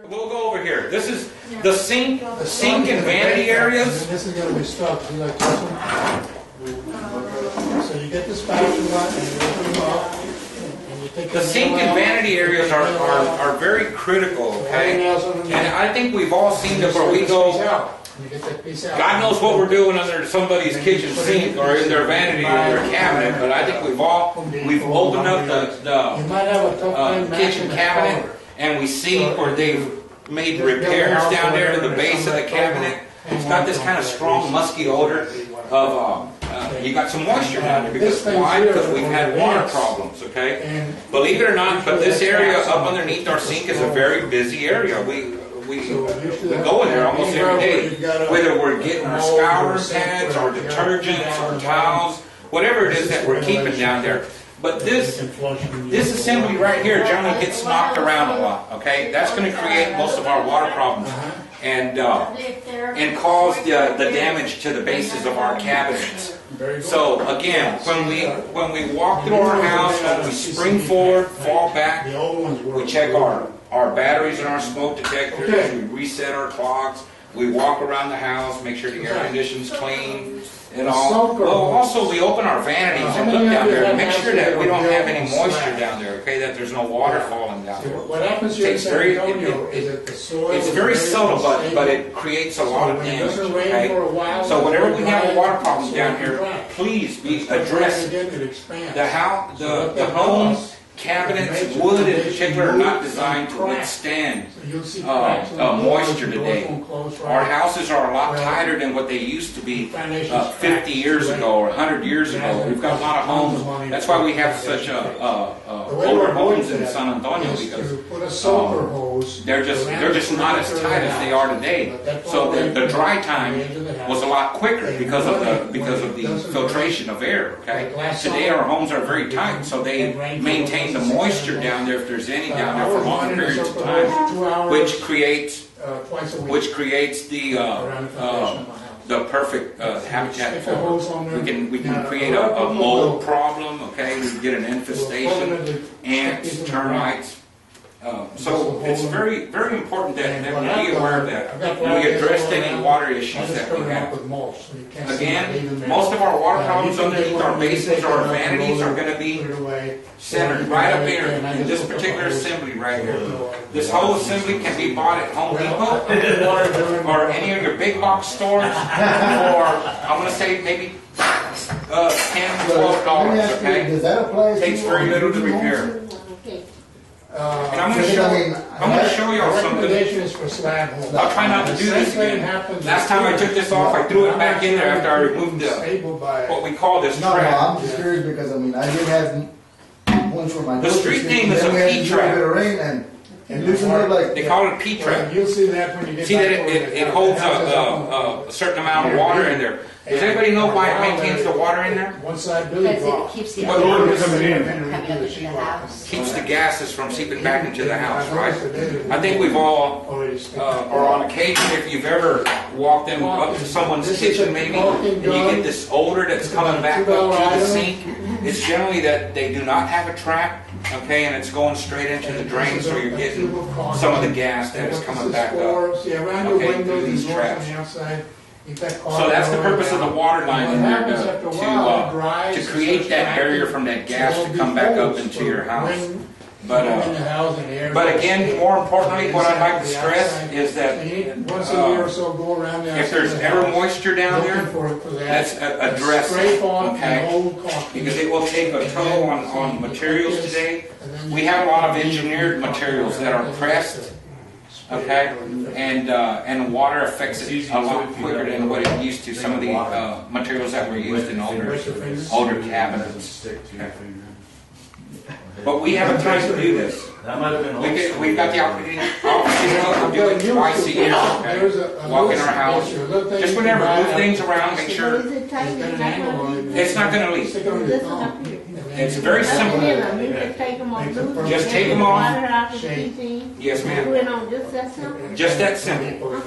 We'll go over here. This is the sink and vanity areas. And this is going to be stuck. See, like this one? So you get the spatula and you open them up. And you take The sink and vanity areas are very critical, okay? And I think we've all seen this where we go, God knows what we're doing under somebody's kitchen sink or in their vanity or their cabinet, but I think we've opened up the kitchen cabinet and we see where they've made repairs down there to the base of the cabinet. It's got this kind of strong musky odor of you got some moisture down there. Because why? Because we've had water problems, okay? Believe it or not, but this area up underneath our sink is a very busy area. We go in there almost every day, whether we're getting our scouring pads, our detergents, our towels, whatever it is that we're keeping down there. But this assembly right here generally gets knocked around a lot, okay? That's going to create most of our water problems and cause the damage to the bases of our cabinets. So again, when we walk through our house, when we spring forward, fall back, we check our batteries and our smoke detectors, we reset our clocks, we walk around the house, make sure the air conditioning's clean and all. Well, also we open our vanities and look down there and make sure that we don't have any moisture down there, okay, that there's no water falling down there. What happens here It's very subtle, but it creates a lot of damage, okay? So whenever we have a water problem down here, please address the homes, cabinets, wood in particular, are not designed to withstand moisture today. Our houses are a lot tighter than what they used to be 50 years ago or 100 years ago. We've got a lot of homes. That's why we have such older homes in San Antonio, because they're just not as tight as they are today. So the dry time was a lot quicker because of the filtration of air. Okay, today our homes are very tight, so they maintain the moisture down there, if there's any down there, for long periods of time, which creates the perfect habitat for it. We can create a mold problem. Okay, we get an infestation, ants, termites. So it's very, very important that we be aware of that when we address any water issues that we have. Again, most of our water problems underneath our basins or our vanities are going to be centered right up here in this particular assembly right here. This whole assembly can be bought at Home Depot or any of your big box stores for, I'm going to say, maybe $10 to $12. Okay, takes very little to repair. And I'm going to show y'all something. I'll try not to do this again. Last time I took this off, I threw it back in there after I removed what we call this trap. No, I'm just curious because I did have ones for my. The street name is a P-trap. They call it a P-trap. You'll see that when you get. See that it holds a certain amount of water in there. Does anybody know why it maintains the water in there? One side building Because it keeps the What odor odor coming coming up into the house. Keeps the gases from seeping back into the house, right? I think we've all, or on occasion, if you've ever walked in up to someone's kitchen maybe, and you get this odor that's coming back up through the sink, it's generally that they do not have a trap, okay, and it's going straight into the drain, so you're getting some of the gas that is coming back up, okay, through these traps. So that's the purpose of the water line in there, to create that barrier from that gas to come back up into your house. But again, more importantly, what I'd like to stress is that if there's ever moisture down there, let's address it, okay? Because it will take a toll on materials today. We have a lot of engineered materials that are pressed, okay, and water affects it a lot quicker than what it used to. Some of the materials that were used in older cabinets. Okay. But we have a time to do this. We've got the opportunity to do it twice a year. Okay? Walk in our house. Just whenever move things around, make sure it's not going to leak. It's very simple. Just take them off. Yes, ma'am. Just that simple.